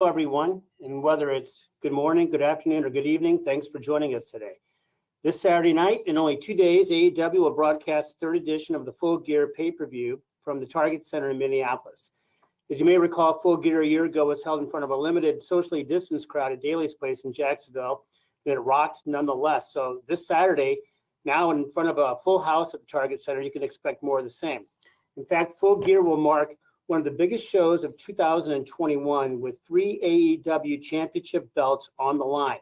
Hello, everyone, and whether it's good morning, good afternoon, or good evening, thanks for joining us today. This Saturday night, in only 2 days, AEW will broadcast the third edition of the Full Gear pay-per-view from the Target Center in Minneapolis. As you may recall, Full Gear a year ago was held in front of a limited, socially distanced crowd at Daly's Place in Jacksonville, and it rocked nonetheless. So this Saturday, now in front of a full house at the Target Center, you can expect more of the same. In fact, Full Gear will mark one of the biggest shows of 2021 with 3 AEW championship belts on the line.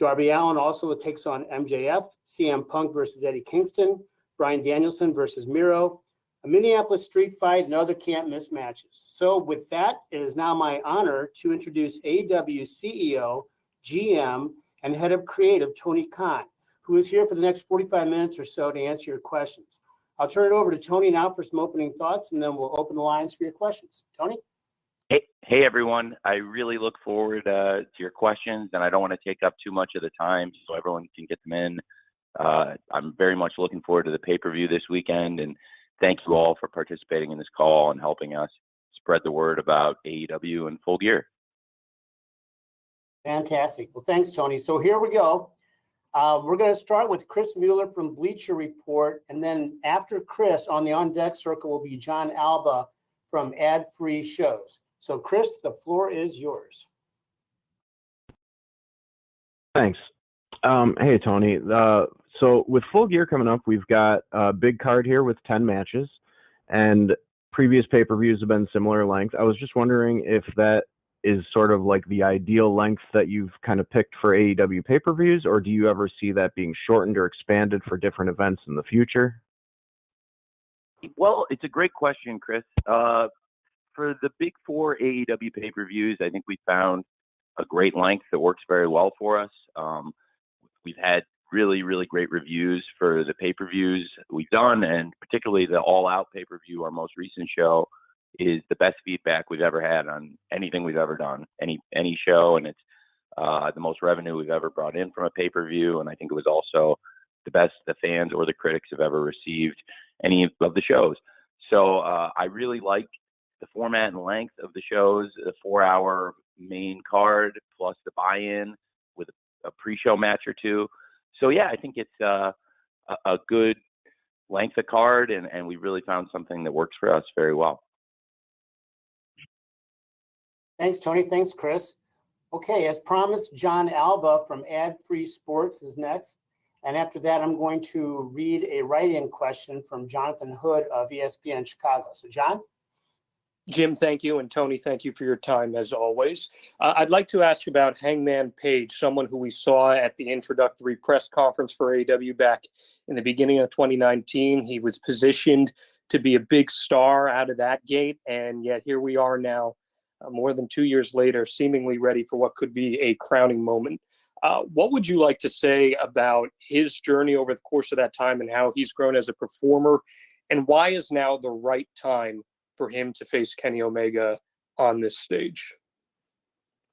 Darby Allin also takes on MJF, CM Punk versus Eddie Kingston, Bryan Danielson versus Miro, a Minneapolis street fight, and other can't-miss matches. So with that, it is now my honor to introduce AEW CEO, GM, and Head of Creative, Tony Khan, who is here for the next 45 minutes or so to answer your questions. I'll turn it over to Tony now for some opening thoughts, and then we'll open the lines for your questions. Tony? Hey everyone. I really look forward to your questions, and I don't want to take up too much of the time so everyone can get them in. I'm very much looking forward to the pay-per-view this weekend, and thank you all for participating in this call and helping us spread the word about AEW and Full Gear. Fantastic. Well, thanks, Tony. So here we go. We're going to start with Chris Mueller from Bleacher Report, and then after Chris, on the on-deck circle will be John Alba from Ad Free Shows. So, Chris, the floor is yours. Thanks. Hey, Tony. So with Full Gear coming up, we've got a big card here with 10 matches, and previous pay-per-views have been similar length. I was just wondering if that is sort of like the ideal length that you've kind of picked for AEW pay-per-views, or do you ever see that being shortened or expanded for different events in the future? Well, it's a great question, Chris. For the big four AEW pay-per-views, I think we found a great length that works very well for us. We've had really, really great reviews for the pay-per-views we've done, and particularly the All Out pay-per-view, our most recent show, is the best feedback we've ever had on anything we've ever done, any show, and it's the most revenue we've ever brought in from a pay-per-view, and I think it was also the best the fans or the critics have ever received any of the shows. So I really like the format and length of the shows, the 4-hour main card plus the buy-in with a pre-show match or two. So yeah, I think it's a good length of card, and we really found something that works for us very well. Thanks, Tony. Thanks, Chris. Okay, as promised, John Alba from Ad Free Sports is next. And after that, I'm going to read a write-in question from Jonathan Hood of ESPN Chicago. So, John? Jim, thank you. And Tony, thank you for your time, as always. I'd like to ask about Hangman Page, someone who we saw at the introductory press conference for AEW back in the beginning of 2019. He was positioned to be a big star out of that gate, and yet here we are now, more than 2 years later, seemingly ready for what could be a crowning moment. What would you like to say about his journey over the course of that time and how he's grown as a performer, and why is now the right time for him to face Kenny Omega on this stage?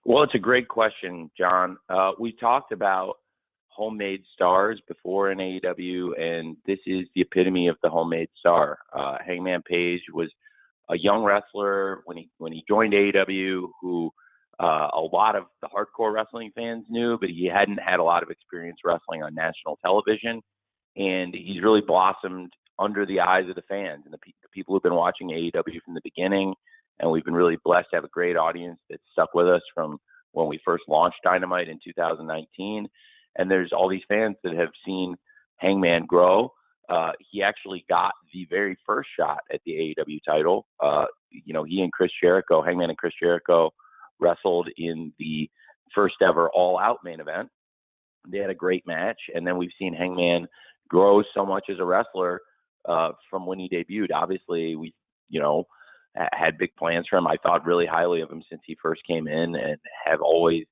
Well, it's a great question, John. We talked about homemade stars before in AEW, and this is the epitome of the homemade star. Hangman Page was a young wrestler when he joined AEW, who a lot of the hardcore wrestling fans knew, but he hadn't had a lot of experience wrestling on national television, and he's really blossomed under the eyes of the fans and the people who've been watching AEW from the beginning. And we've been really blessed to have a great audience that stuck with us from when we first launched Dynamite in 2019. And there's all these fans that have seen Hangman grow. He actually got the very first shot at the AEW title. He and Chris Jericho, Hangman and Chris Jericho, wrestled in the first ever All Out main event. They had a great match. And then we've seen Hangman grow so much as a wrestler from when he debuted. Obviously, we, had big plans for him. I thought really highly of him since he first came in, and have always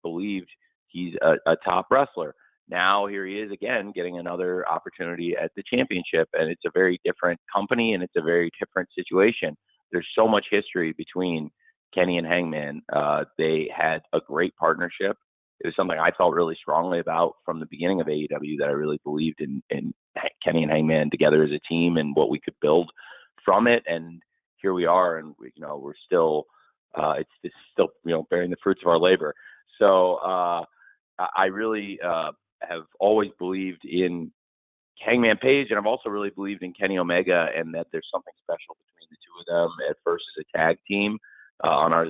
believed he's a top wrestler. Now here he is again, getting another opportunity at the championship, and it's a very different company and it's a very different situation. There's so much history between Kenny and Hangman. They had a great partnership. It was something I felt really strongly about from the beginning of AEW, that I really believed in Kenny and Hangman together as a team and what we could build from it. And here we are, and we're still it's still, bearing the fruits of our labor. So I really have always believed in Hangman Page, and I've also really believed in Kenny Omega, and that there's something special between the two of them at first as a tag team on our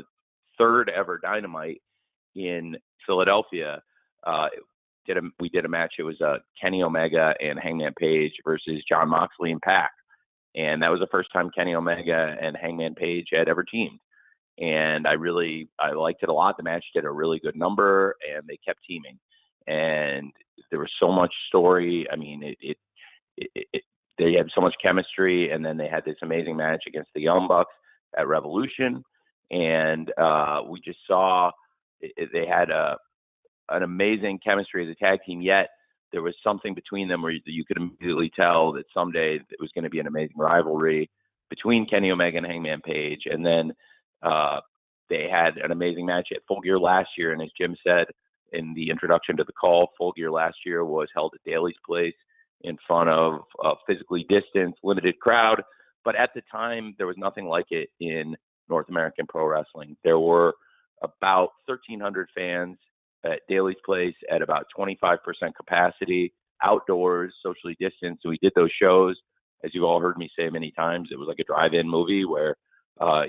third ever Dynamite in Philadelphia. We did a match. It was Kenny Omega and Hangman Page versus Jon Moxley and Pac, and that was the first time Kenny Omega and Hangman Page had ever teamed. And I liked it a lot. The match did a really good number, and they kept teaming. And there was so much story. I mean, they had so much chemistry, and then they had this amazing match against the Young Bucks at Revolution, and we just saw they had an amazing chemistry as a tag team. Yet there was something between them where you could immediately tell that someday it was going to be an amazing rivalry between Kenny Omega and Hangman Page. And then they had an amazing match at Full Gear last year, and as Jim said in the introduction to the call, Full Gear last year was held at Daly's Place in front of a physically distanced, limited crowd. But at the time, there was nothing like it in North American pro wrestling. There were about 1,300 fans at Daly's Place at about 25% capacity, outdoors, socially distanced. So we did those shows, as you've all heard me say many times. It was like a drive-in movie where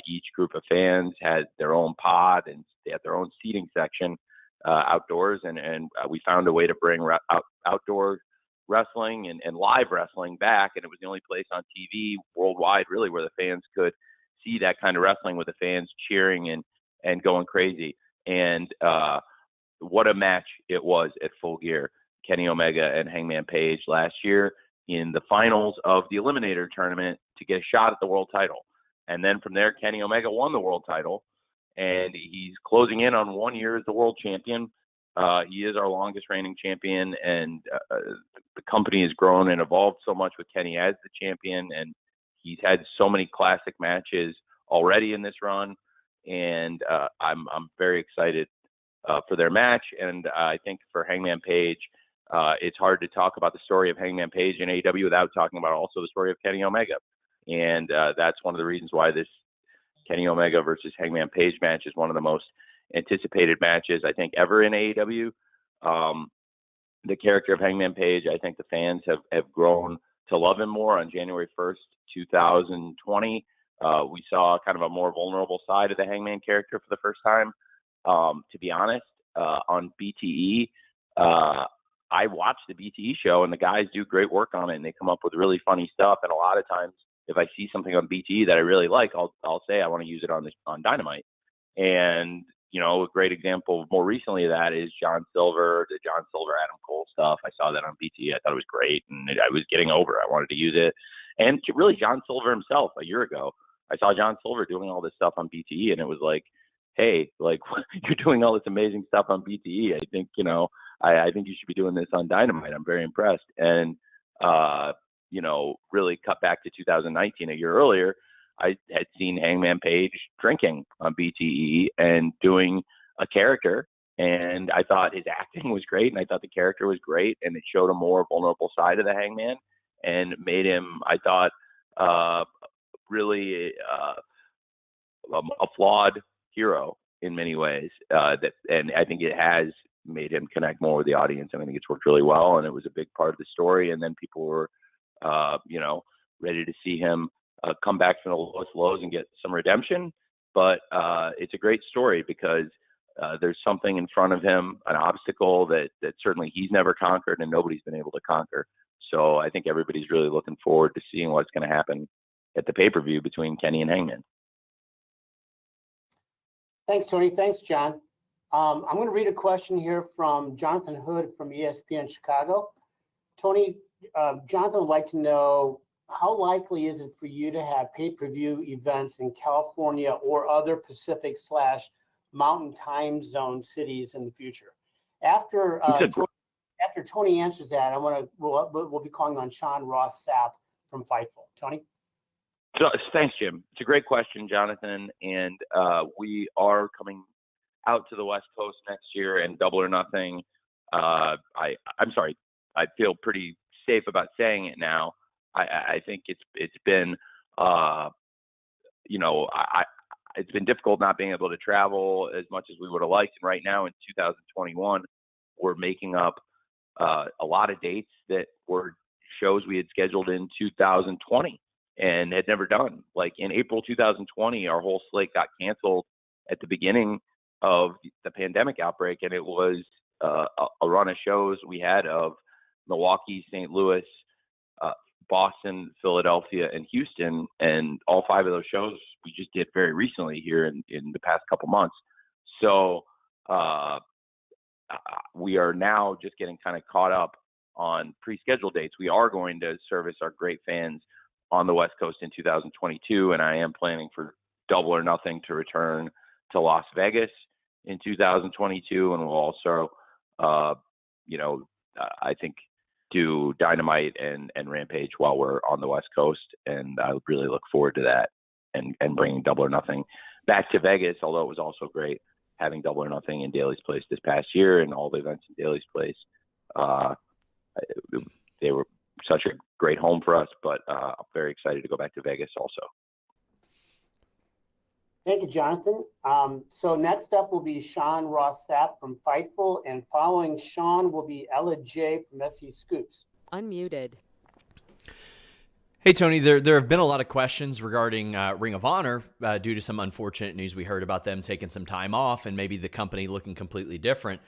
each group of fans had their own pod, and they had their own seating section outdoors. And we found a way to bring outdoor wrestling and live wrestling back. And it was the only place on TV worldwide, really, where the fans could see that kind of wrestling with the fans cheering and going crazy. And what a match it was at Full Gear. Kenny Omega and Hangman Page last year in the finals of the Eliminator tournament to get a shot at the world title. And then from there, Kenny Omega won the world title, and he's closing in on 1 year as the world champion. He is our longest reigning champion, and the company has grown and evolved so much with Kenny as the champion, and he's had so many classic matches already in this run, and I'm very excited for their match. And I think for Hangman Page, it's hard to talk about the story of Hangman Page in AEW without talking about also the story of Kenny Omega. And that's one of the reasons why this Kenny Omega versus Hangman Page match is one of the most anticipated matches, I think, ever in AEW. The character of Hangman Page, I think the fans have grown to love him more. On January 1st, 2020, we saw kind of a more vulnerable side of the Hangman character for the first time. To be honest, on BTE, I watch the BTE show, and the guys do great work on it, and they come up with really funny stuff. And a lot of times, if I see something on BTE that I really like, I'll say I want to use it on Dynamite. And a great example more recently of that is the John Silver, Adam Cole stuff. I saw that on BTE. I thought it was great, and I was getting over it. I wanted to use it. And really, John Silver himself, a year ago, I saw John Silver doing all this stuff on BTE, and it was like, hey, like, you're doing all this amazing stuff on BTE. I think, I think you should be doing this on Dynamite. I'm very impressed. And, really cut back to 2019, a year earlier, I had seen Hangman Page drinking on BTE and doing a character. And I thought his acting was great, and I thought the character was great, and it showed a more vulnerable side of the Hangman and made him, I thought, really a flawed hero in many ways. And I think it has made him connect more with the audience, and I think it's worked really well, and it was a big part of the story. And then people were, ready to see him come back from the lowest lows and get some redemption. But it's a great story because there's something in front of him, an obstacle that certainly he's never conquered and nobody's been able to conquer. So I think everybody's really looking forward to seeing what's going to happen at the pay-per-view between Kenny and Hangman. Thanks, Tony. Thanks, John. I'm going to read a question here from Jonathan Hood from ESPN Chicago. Tony, Jonathan would like to know, how likely is it for you to have pay-per-view events in California or other Pacific/Mountain time zone cities in the future? After Tony answers that, we'll be calling on Sean Ross Sapp from Fightful. Tony? So, thanks, Jim. It's a great question, Jonathan. And we are coming out to the West Coast next year, and Double or Nothing. I'm sorry. I feel pretty safe about saying it now. I think it's been, it's been difficult not being able to travel as much as we would have liked. And right now in 2021, we're making up a lot of dates that were shows we had scheduled in 2020 and had never done. Like in April 2020, our whole slate got canceled at the beginning of the pandemic outbreak, and it was a run of shows we had of Milwaukee, St. Louis, Boston, Philadelphia, and Houston, and all 5 of those shows we just did very recently here in the past couple months. So we are now just getting kind of caught up on pre-scheduled dates. We are going to service our great fans on the West Coast in 2022, and I am planning for Double or Nothing to return to Las Vegas in 2022, and we'll also, I think, do Dynamite and Rampage while we're on the West Coast, and I would really look forward to that and bringing Double or Nothing back to Vegas, although it was also great having Double or Nothing in Daly's Place this past year and all the events in Daly's Place. They were such a great home for us, but I'm very excited to go back to Vegas also. Thank you, Jonathan. So next up will be Sean Ross Sapp from Fightful, and following Sean will be Ella J from SE Scoops. Unmuted. Hey, Tony, there have been a lot of questions regarding Ring of Honor due to some unfortunate news we heard about them taking some time off and maybe the company looking completely different.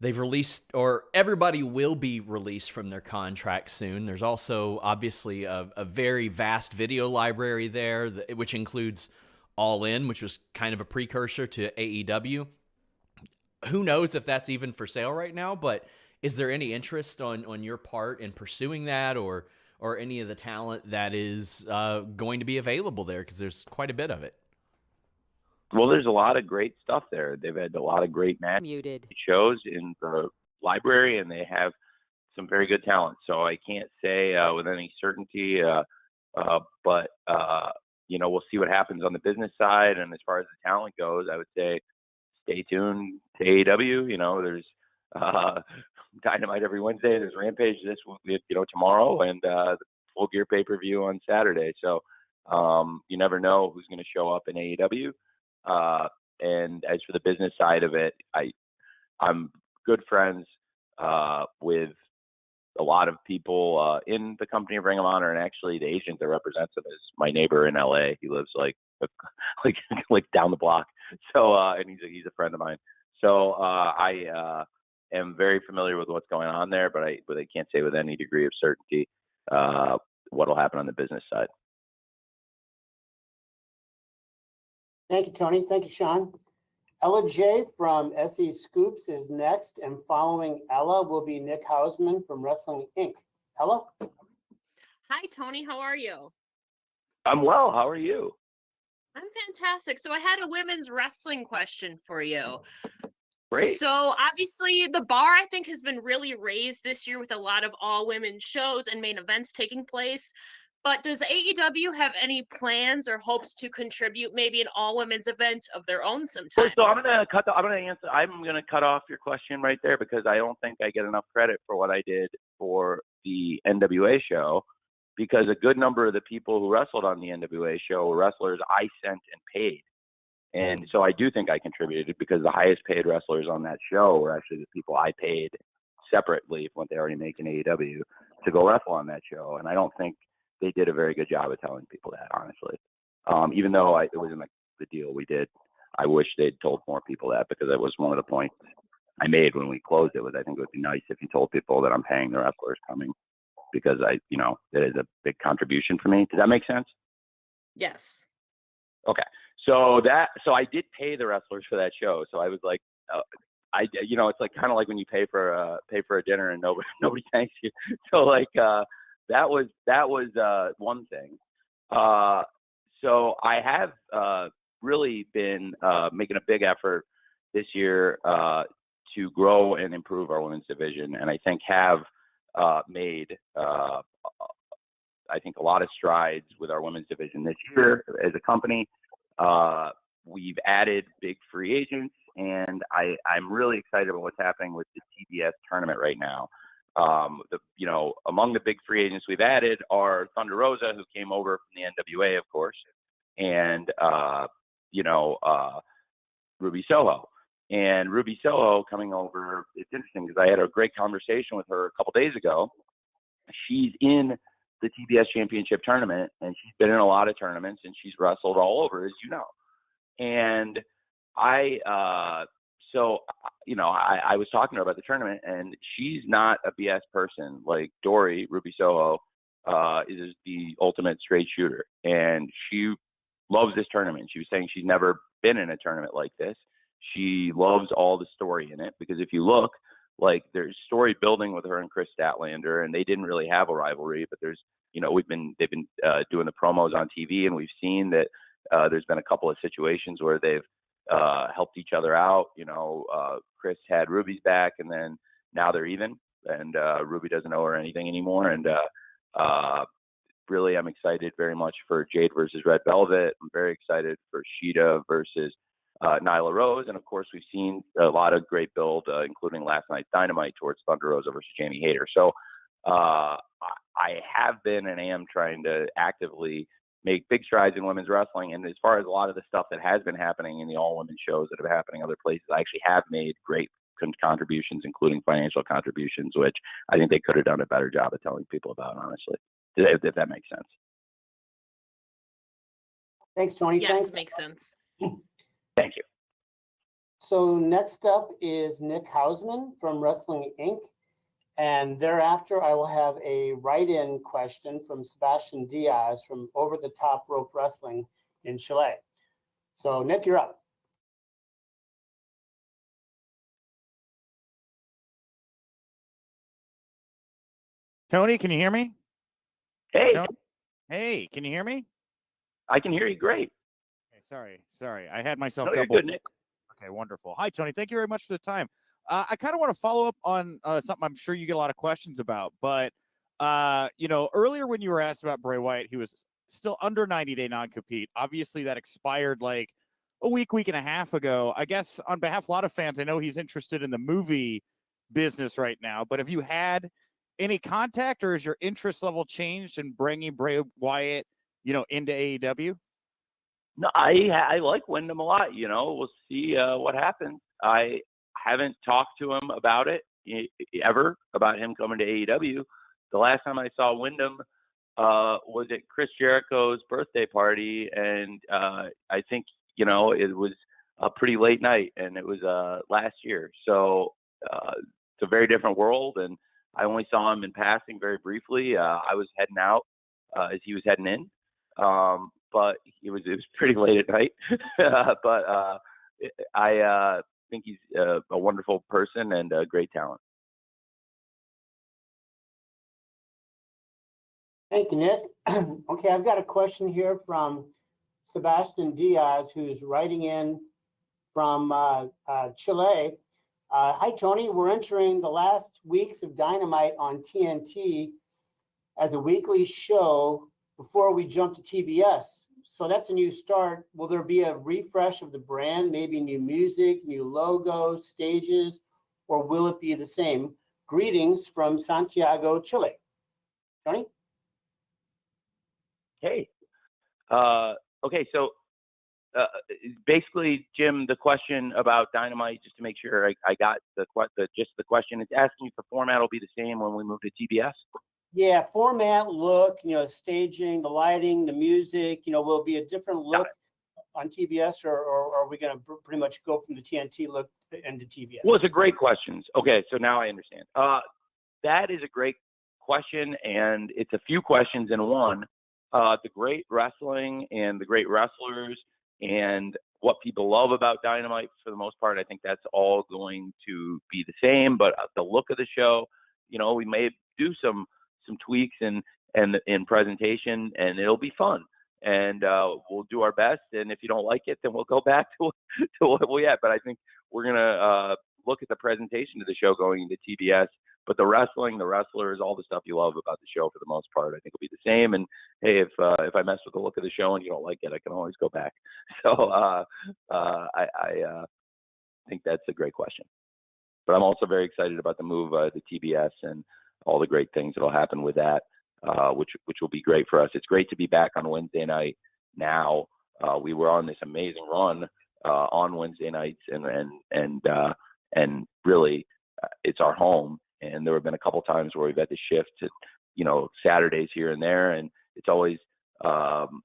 They've released, or everybody will be released from their contract soon. There's also obviously a very vast video library there, which includes All In, which was kind of a precursor to AEW. Who knows if that's even for sale right now, but is there any interest on your part in pursuing that or any of the talent that is going to be available there? Because there's quite a bit of it. Well, there's a lot of great stuff there. They've had a lot of great shows in the library, and they have some very good talent. So I can't say with any certainty, but we'll see what happens on the business side. And as far as the talent goes, I would say stay tuned to AEW. There's Dynamite every Wednesday. There's Rampage tomorrow, and the Full Gear pay-per-view on Saturday. So you never know who's going to show up in AEW. And as for the business side of it, I'm good friends with a lot of people in the company of Ring of Honor, and actually the agent that represents him is my neighbor in LA. He lives like down the block. So and he's a friend of mine. So I am very familiar with what's going on there, but I can't say with any degree of certainty what'll happen on the business side. Thank you, Tony. Thank you, Sean. Ella J from SE Scoops is next, and following Ella will be Nick Hausman from Wrestling Inc. Ella? Hi, Tony. How are you? I'm well. How are you? I'm fantastic. So I had a women's wrestling question for you. Great. So obviously the bar, I think, has been really raised this year with a lot of all-women shows and main events taking place. But does AEW have any plans or hopes to contribute maybe an all-women's event of their own sometime? So I'm gonna cut off your question right there because I don't think I get enough credit for what I did for the NWA show, because a good number of the people who wrestled on the NWA show were wrestlers I sent and paid. And so I do think I contributed because the highest paid wrestlers on that show were actually the people I paid separately from what they already make in AEW to go wrestle on that show. And I don't think they did a very good job of telling people that, honestly. Even though it was in the deal we did, I wish they'd told more people that, because that was one of the points I made when we closed it. Was I think it would be nice if you told people that I'm paying the wrestlers coming, because it is a big contribution for me. Does that make sense? Yes. Okay. So I did pay the wrestlers for that show. So I was like, it's like kind of like when you pay for a dinner and nobody thanks you. So that was one thing. So I have really been making a big effort this year to grow and improve our women's division, and I think have made a lot of strides with our women's division this year as a company. We've added big free agents, and I'm really excited about what's happening with the TBS tournament right now. Among the big free agents we've added are Thunder Rosa, who came over from the NWA, of course, and Ruby Soho. And Ruby Soho coming over, it's interesting because I had a great conversation with her a couple days ago. She's in the TBS Championship tournament, and she's been in a lot of tournaments, and she's wrestled all over, as you know. And I was talking to her about the tournament, and she's not a BS person. Like Dory, Ruby Soho, is the ultimate straight shooter, and she loves this tournament. She was saying she's never been in a tournament like this. She loves all the story in it, because if you look, like, there's story building with her and Chris Statlander, and they didn't really have a rivalry, but they've been doing the promos on TV, and we've seen that there's been a couple of situations where they've helped each other out. Chris had Ruby's back, and then now they're even, and Ruby doesn't owe her anything anymore. And really, I'm excited very much for Jade versus Red Velvet. I'm very excited for Sheeta versus Nyla Rose. And of course, we've seen a lot of great build, including last night's Dynamite, towards Thunder Rosa versus Jamie Hayter. So I have been and am trying to actively make big strides in women's wrestling. And as far as a lot of the stuff that has been happening in the all-women shows that are happening other places, I actually have made great contributions, including financial contributions, which I think they could have done a better job of telling people about, honestly, if that makes sense. Thanks, Tony. Yes, Thanks. makes sense. Thank you. So next up is Nick Hausman from Wrestling Inc. And thereafter, I will have a write-in question from Sebastian Diaz from Over the Top Rope Wrestling in Chile. So Nick, you're up. Tony, can you hear me? Hey, Tony? Hey, can you hear me? I can hear you great. Okay, sorry. I had myself No, you're double. good, Nick. Okay, wonderful. Hi, Tony. Thank you very much for the time. I kind of want to follow up on something I'm sure you get a lot of questions about. But, earlier when you were asked about Bray Wyatt, he was still under 90-day non-compete. Obviously, that expired like a week and a half ago. I guess on behalf of a lot of fans, I know he's interested in the movie business right now. But have you had any contact, or has your interest level changed in bringing Bray Wyatt, into AEW? No, I like Wyndham a lot. We'll see what happens. I haven't talked to him about it ever, about him coming to AEW. The last time I saw Wyndham was at Chris Jericho's birthday party, and I think it was a pretty late night, and it was last year. So it's a very different world, and I only saw him in passing very briefly. I was heading out as he was heading in. But it was pretty late at night. But I think he's a wonderful person and a great talent. Thank you, Nick. Okay, I've got a question here from Sebastian Diaz, who's writing in from Chile. Hi, Tony. We're entering the last weeks of Dynamite on TNT as a weekly show before we jump to TBS. So that's a new start. Will there be a refresh of the brand, maybe new music, new logo, stages, or will it be the same? Greetings from Santiago, Chile. Tony? Hey. Okay, so basically, Jim, the question about Dynamite, just to make sure I got the question, it's asking if the format will be the same when we move to TBS. Yeah, format, look, staging, the lighting, the music, will be a different look on TBS, or are we going to pretty much go from the TNT look into TBS? Well, it's a great question. Okay, so now I understand. That is a great question, and it's a few questions in one. The great wrestling and the great wrestlers and what people love about Dynamite, for the most part, I think that's all going to be the same. But the look of the show, we may do some tweaks and in presentation, and it'll be fun. And we'll do our best. And if you don't like it, then we'll go back to what we had. But I think we're gonna look at the presentation of the show going into TBS. But the wrestling, the wrestlers, all the stuff you love about the show, for the most part, I think will be the same. And hey, if I mess with the look of the show and you don't like it, I can always go back. So I think that's a great question. But I'm also very excited about the move to TBS and all the great things that will happen with that, which will be great for us. It's great to be back on Wednesday night now we were on this amazing run on Wednesday nights, and really it's our home. And there have been a couple times where we've had to shift to, Saturdays here and there, and it's always uphill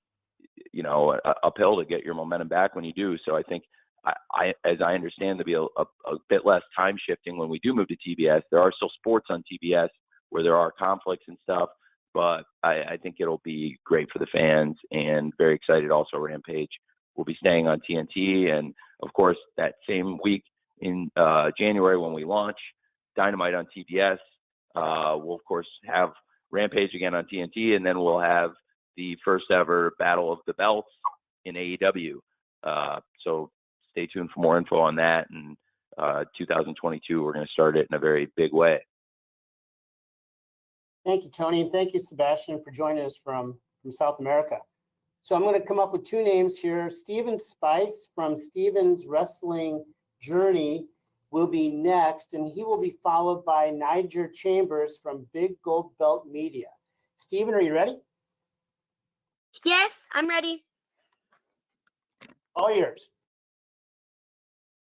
to get your momentum back when you do. So I think as I understand, there'll be a bit less time shifting when we do move to TBS. There are still sports on TBS where there are conflicts and stuff, but I think it'll be great for the fans, and very excited also. Rampage will be staying on TNT, and of course that same week in January when we launch Dynamite on TBS, we'll of course have Rampage again on TNT, and then we'll have the first ever Battle of the Belts in AEW. So stay tuned for more info on that. And 2022, we're going to start it in a very big way. Thank you, Tony, and thank you, Sebastian, for joining us from South America. So I'm going to come up with two names here. Steven Spice from Steven's Wrestling Journey will be next, and he will be followed by Niger Chambers from Big Gold Belt Media. Steven, are you ready? Yes, I'm ready. All yours.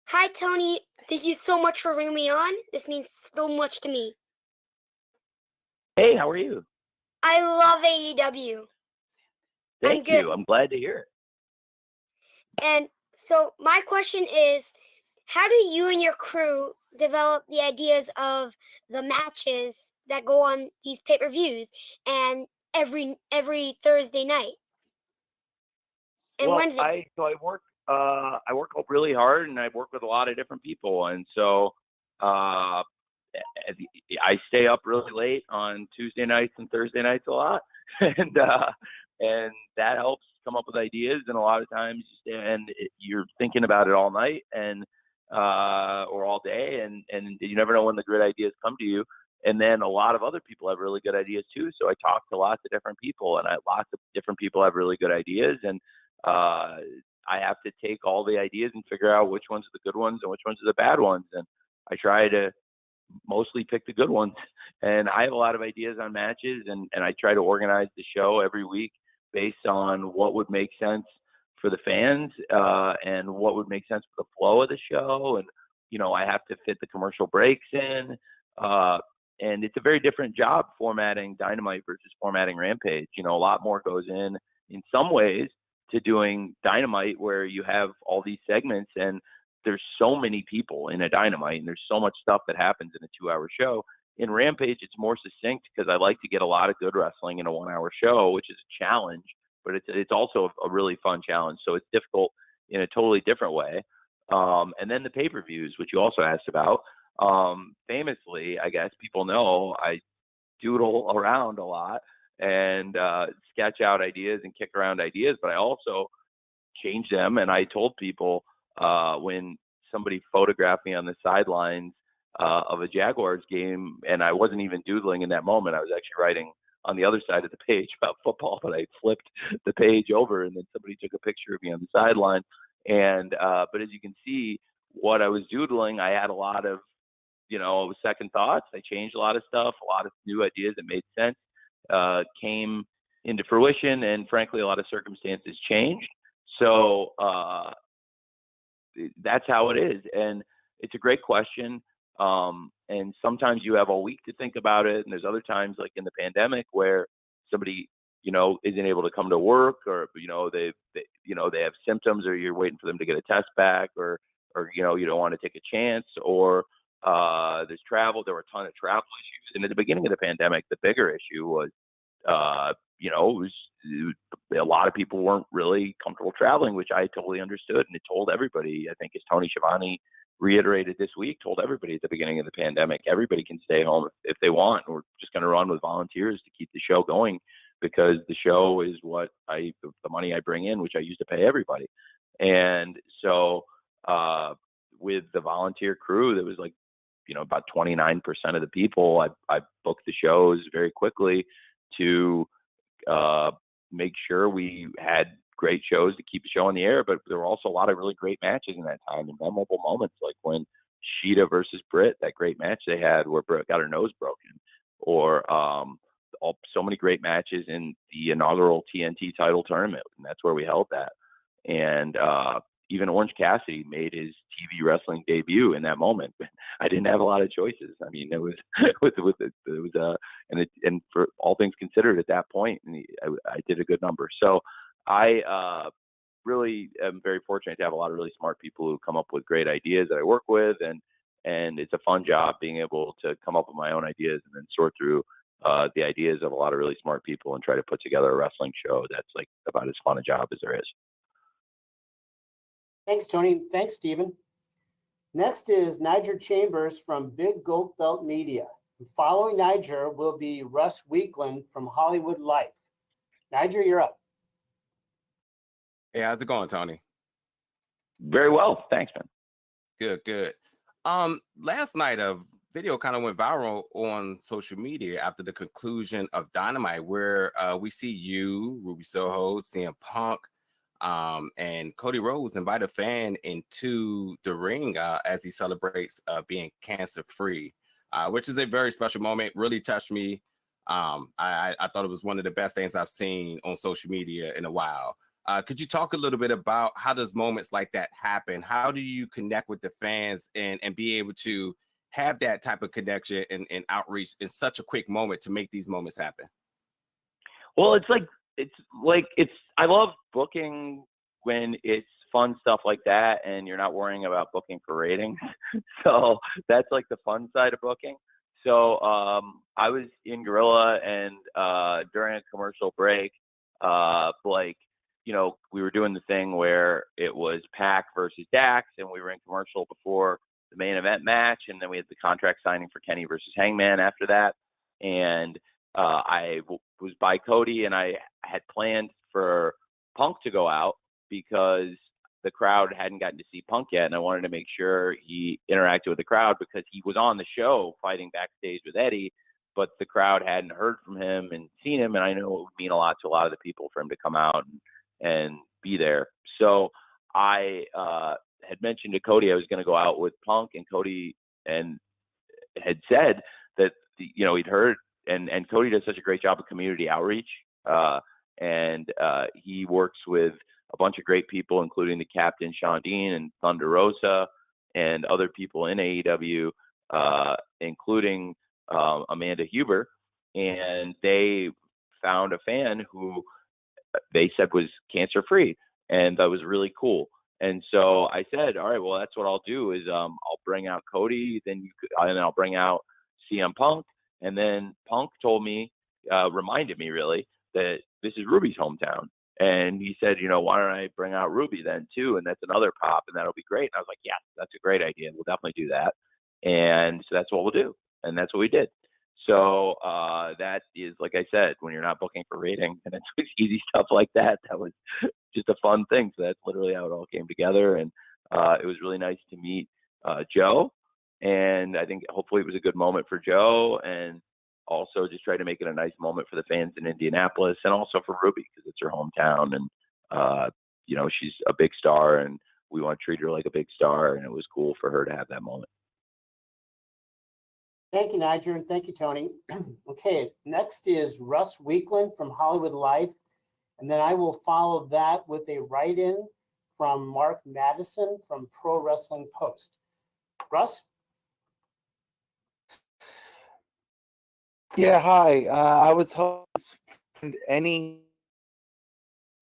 Hi, Tony. Thank you so much for bringing me on. This means so much to me. Hey, how are you? I love AEW. Thank you. I'm glad to hear it. And so my question is, how do you and your crew develop the ideas of the matches that go on these pay-per-views and every Thursday night? And Well, Wednesday? I work really hard, and I work with a lot of different people, and so I stay up really late on Tuesday nights and Thursday nights a lot, and that helps come up with ideas. And a lot of times, you're thinking about it all night and or all day, and you never know when the good ideas come to you. And then a lot of other people have really good ideas too. So I talk to lots of different people, and lots of different people have really good ideas, and I have to take all the ideas and figure out which ones are the good ones and which ones are the bad ones. And I try to mostly pick the good ones. And I have a lot of ideas on matches, and I try to organize the show every week based on what would make sense for the fans and what would make sense for the flow of the show. And, I have to fit the commercial breaks in. And it's a very different job formatting Dynamite versus formatting Rampage. A lot more goes in some ways to doing Dynamite, where you have all these segments and there's so many people in a Dynamite, and there's so much stuff that happens in a 2-hour show. In Rampage, it's more succinct because I like to get a lot of good wrestling in a 1-hour show, which is a challenge, but it's also a really fun challenge. So it's difficult in a totally different way. And then the pay-per-views, which you also asked about. Famously, I guess people know I doodle around a lot and sketch out ideas and kick around ideas, but I also change them. And I told people when somebody photographed me on the sidelines of a Jaguars game, and I wasn't even doodling in that moment, I was actually writing on the other side of the page about football, but I flipped the page over, and then somebody took a picture of me on the sideline. And but as you can see, what I was doodling, I had a lot of second thoughts. I changed a lot of stuff, a lot of new ideas that made sense came into fruition, and frankly, a lot of circumstances changed. So that's how it is, and it's a great question. And sometimes you have a week to think about it, and there's other times, like in the pandemic, where somebody isn't able to come to work, or they have symptoms, or you're waiting for them to get a test back, or you don't want to take a chance, or there's travel. There were a ton of travel issues, and at the beginning of the pandemic, the bigger issue was a lot of people weren't really comfortable traveling, which I totally understood, and it told everybody. I think as Tony Schiavone reiterated this week, told everybody at the beginning of the pandemic, everybody can stay home if they want. We're just going to run with volunteers to keep the show going, because the show is what the money I bring in, which I use to pay everybody. And so with the volunteer crew, there was about 29% of the people, I booked the shows very quickly to make sure we had great shows to keep the show on the air. But there were also a lot of really great matches in that time, and memorable moments, like when Sheeta versus Britt, that great match they had where Britt got her nose broken, or so many great matches in the inaugural TNT title tournament, and that's where we held that. And even Orange Cassidy made his TV wrestling debut in that moment. I didn't have a lot of choices. I mean, it was and for all things considered at that point, I did a good number. So I really am very fortunate to have a lot of really smart people who come up with great ideas that I work with, and it's a fun job being able to come up with my own ideas and then sort through the ideas of a lot of really smart people and try to put together a wrestling show that's like about as fun a job as there is. Thanks, Tony. Thanks, Stephen. Next is Niger Chambers from Big Goat Belt Media. Following Niger will be Russ Weekland from Hollywood Life. Niger, you're up. Hey, how's it going, Tony? Very well. Thanks, man. Good. Last night a video kind of went viral on social media after the conclusion of Dynamite, where we see you, Ruby Soho, CM Punk, and Cody Rhodes invite a fan into the ring as he celebrates being cancer-free, which is a very special moment. Really touched me. I thought it was one of the best things I've seen on social media in a while. Could you talk a little bit about how does moments like that happen? How do you connect with the fans and be able to have that type of connection and outreach in such a quick moment to make these moments happen? Well, I love booking when it's fun stuff like that and you're not worrying about booking for ratings. So that's like the fun side of booking. So I was in Gorilla, and during a commercial break, we were doing the thing where it was Pac versus Dax, and we were in commercial before the main event match, and then we had the contract signing for Kenny versus Hangman after that. And I was by Cody, and I had planned for Punk to go out because the crowd hadn't gotten to see Punk yet, and I wanted to make sure he interacted with the crowd because he was on the show fighting backstage with Eddie, but the crowd hadn't heard from him and seen him, and I know it would mean a lot to a lot of the people for him to come out and be there. So I had mentioned to Cody I was going to go out with Punk, and Cody had said that he'd heard, and Cody does such a great job of community outreach, and he works with a bunch of great people, including the captain Sean Dean and Thunder Rosa and other people in AEW, including Amanda Huber, and they found a fan who they said was cancer free, and that was really cool. And so I said, all right, well, that's what I'll do is I'll bring out Cody, and I'll bring out CM Punk, and then Punk told me, reminded me really that this is Ruby's hometown, and he said, why don't I bring out Ruby then too, and that's another pop, and that'll be great. And I was like, yeah, that's a great idea. We'll definitely do that. And so that's what we'll do, and that's what we did. So that is, like I said, when you're not booking for ratings and it's easy stuff like that, that was just a fun thing. So that's literally how it all came together. And it was really nice to meet Joe. And I think hopefully it was a good moment for Joe, and also just try to make it a nice moment for the fans in Indianapolis, and also for Ruby because it's her hometown. And, she's a big star, and we want to treat her like a big star. And it was cool for her to have that moment. Thank you, Niger, and thank you, Tony. Okay, next is Russ Weekland from Hollywood Life, and then I will follow that with a write-in from Mark Madison from Pro Wrestling Post. Russ? Yeah, hi. I was hoping any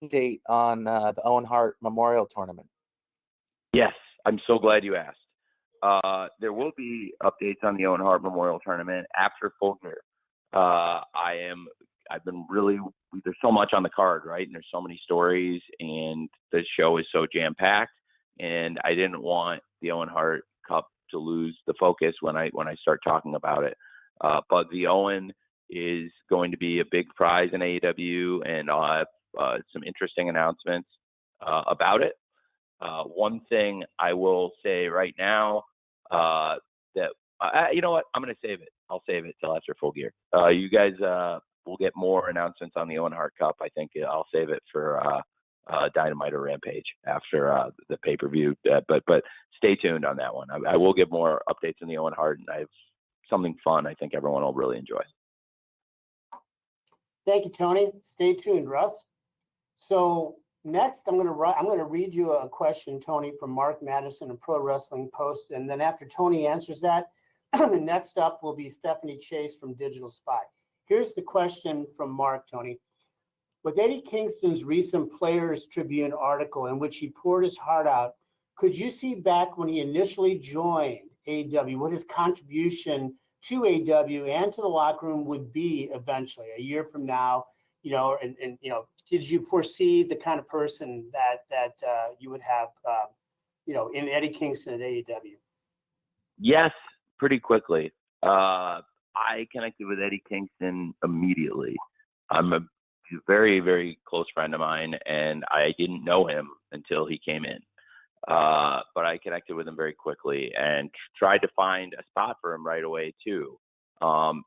date on the Owen Hart Memorial Tournament. Yes, I'm so glad you asked. There will be updates on the Owen Hart Memorial Tournament after Full Gear. There's so much on the card, right? And there's so many stories, and the show is so jam-packed, and I didn't want the Owen Hart Cup to lose the focus when I start talking about it. But the Owen is going to be a big prize in AEW, and I'll have some interesting announcements about it. One thing I will say right now, you know what? I'm going to save it. I'll save it till after Full Gear. You guys will get more announcements on the Owen Hart Cup. I think I'll save it for Dynamite or Rampage after the pay-per-view. But stay tuned on that one. I will give more updates on the Owen Hart, and I have something fun I think everyone will really enjoy. Thank you, Tony. Stay tuned, Russ. So Next, I'm going to read you a question, Tony, from Mark Madison of Pro Wrestling Post, and then after Tony answers that, next up will be Stephanie Chase from Digital Spy. Here's the question from Mark, Tony. With Eddie Kingston's recent Players Tribune article in which he poured his heart out, could you see back when he initially joined AEW what his contribution to AEW and to the locker room would be eventually, a year from now? And did you foresee the kind of person that you would have, in Eddie Kingston at AEW? Yes, pretty quickly. I connected with Eddie Kingston immediately. I'm a very, very close friend of mine, and I didn't know him until he came in. But I connected with him very quickly and tried to find a spot for him right away too.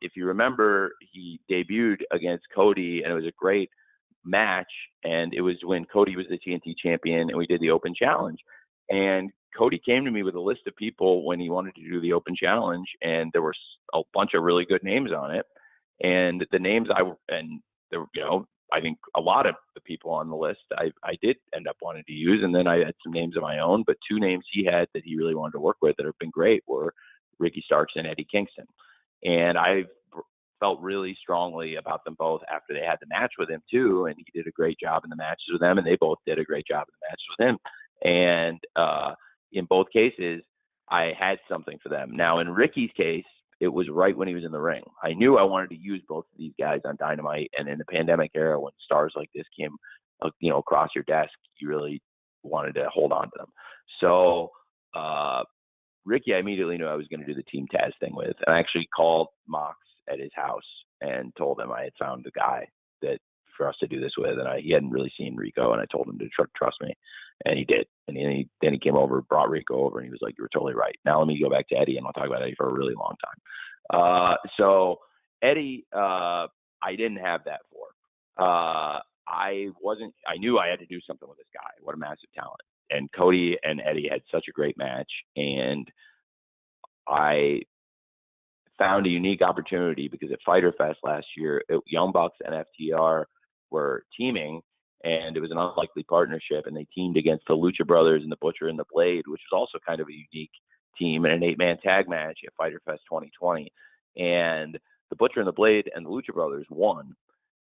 If you remember, he debuted against Cody, and it was a great match. And it was when Cody was the TNT champion, and we did the open challenge. And Cody came to me with a list of people when he wanted to do the open challenge, and there were a bunch of really good names on it. And the names I think a lot of the people on the list I did end up wanting to use, and then I had some names of my own, but two names he had that he really wanted to work with that have been great were Ricky Starks and Eddie Kingston. And I felt really strongly about them both after they had the match with him too, and he did a great job in the matches with them, and they both did a great job in the matches with him. And in both cases, I had something for them. Now, in Ricky's case, it was right when he was in the ring. I knew I wanted to use both of these guys on Dynamite, and in the pandemic era, when stars like this came, across your desk, you really wanted to hold on to them. So Ricky, I immediately knew I was going to do the Team Taz thing with, and I actually called Mox at his house and told him I had found a guy that for us to do this with, and he hadn't really seen Rico, and I told him to trust me, and he did. And then he came over, brought Rico over, and he was like, "You were totally right." Now let me go back to Eddie, and I'll talk about Eddie for a really long time. So Eddie, I didn't have that for. I knew I had to do something with this guy. What a massive talent. And Cody and Eddie had such a great match, and I found a unique opportunity because at Fyter Fest last year, Young Bucks and FTR were teaming, and it was an unlikely partnership, and they teamed against the Lucha Brothers and the Butcher and the Blade, which was also kind of a unique team in an 8-man tag match at Fyter Fest 2020. And the Butcher and the Blade and the Lucha Brothers won.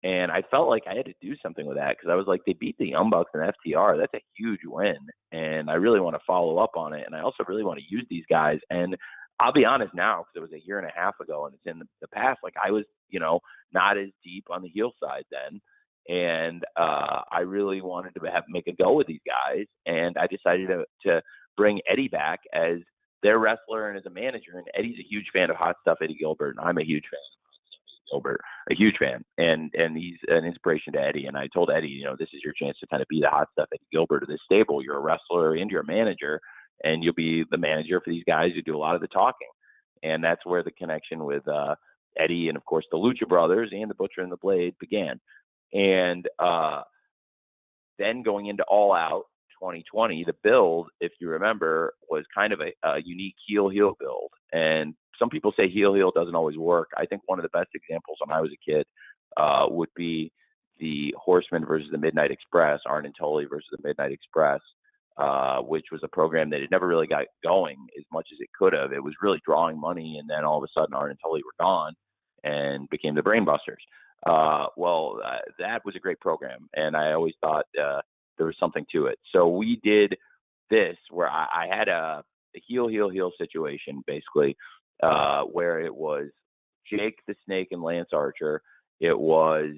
And I felt like I had to do something with that because I was like, they beat the Young Bucks and FTR. That's a huge win. And I really want to follow up on it. And I also really want to use these guys. And I'll be honest now, because it was a year and a half ago and it's in the past, like I was, not as deep on the heel side then. And I really wanted to make a go with these guys. And I decided to bring Eddie back as their wrestler and as a manager. And Eddie's a huge fan of Hot Stuff Eddie Gilbert. And I'm a huge fan of Hot Stuff Eddie Gilbert, a huge fan. And he's an inspiration to Eddie. And I told Eddie, this is your chance to kind of be the Hot Stuff Eddie Gilbert of this stable. You're a wrestler and you're a manager. And you'll be the manager for these guys who do a lot of the talking. And that's where the connection with Eddie and, of course, the Lucha Brothers and the Butcher and the Blade began. And then going into All Out 2020, the build, if you remember, was kind of a unique heel-heel build. And some people say heel-heel doesn't always work. I think one of the best examples when I was a kid would be the Horsemen versus the Midnight Express, Arn and Tully versus the Midnight Express, which was a program that had never really got going as much as it could have. It was really drawing money, and then all of a sudden Arn and Tully were gone and became the Brainbusters. That was a great program, and I always thought there was something to it. So we did this where I had a heel situation, basically, where it was Jake the Snake and Lance Archer. It was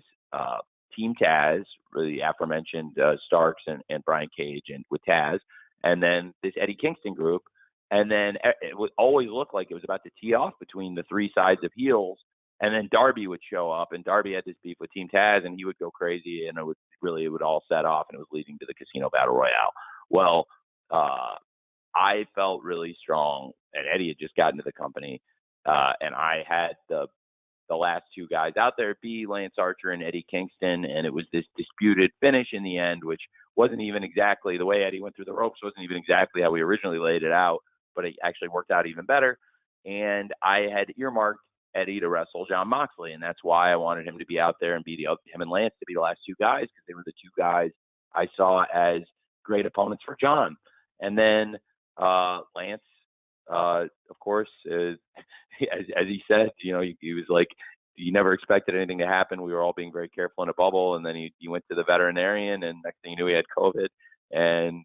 Team Taz, the aforementioned Starks and Brian Cage and with Taz, and then this Eddie Kingston group. And then it would always look like it was about to tee off between the three sides of heels. And then Darby would show up, and Darby had this beef with Team Taz, and he would go crazy, and it would all set off, and it was leading to the Casino Battle Royale. Well, I felt really strong, and Eddie had just gotten to the company, and I had the last two guys out there be Lance Archer and Eddie Kingston, and it was this disputed finish in the end, which wasn't even exactly the way Eddie went through the ropes, wasn't even exactly how we originally laid it out, but it actually worked out even better. And I had earmarked Eddie to wrestle Jon Moxley, and that's why I wanted him to be out there and be him and Lance to be the last two guys, because they were the two guys I saw as great opponents for John. And then Lance, of course, as he said, he was like, you never expected anything to happen. We were all being very careful in a bubble. And then he went to the veterinarian, and next thing you knew, he had COVID. And,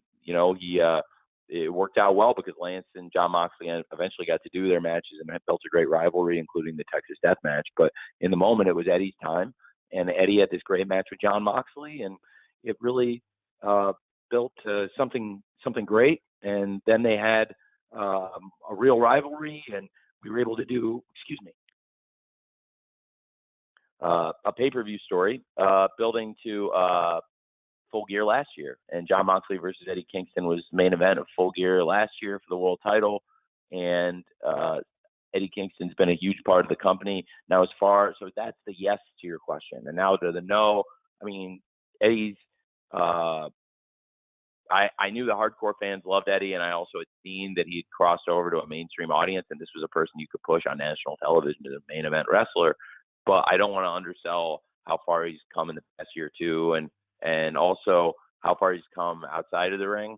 it worked out well because Lance and John Moxley eventually got to do their matches and built a great rivalry, including the Texas Death Match. But in the moment, it was Eddie's time. And Eddie had this great match with John Moxley, and it really built something great. And then they had a real rivalry, and we were able to do, a pay-per-view story building to Full Gear last year. And John Moxley versus Eddie Kingston was the main event of Full Gear last year for the world title. And Eddie Kingston's been a huge part of the company. Now, so that's the yes to your question. And now to the no, Eddie's, I knew the hardcore fans loved Eddie, and I also had seen that he had crossed over to a mainstream audience, and this was a person you could push on national television to the main event wrestler. But I don't want to undersell how far he's come in the past year or two, and also how far he's come outside of the ring,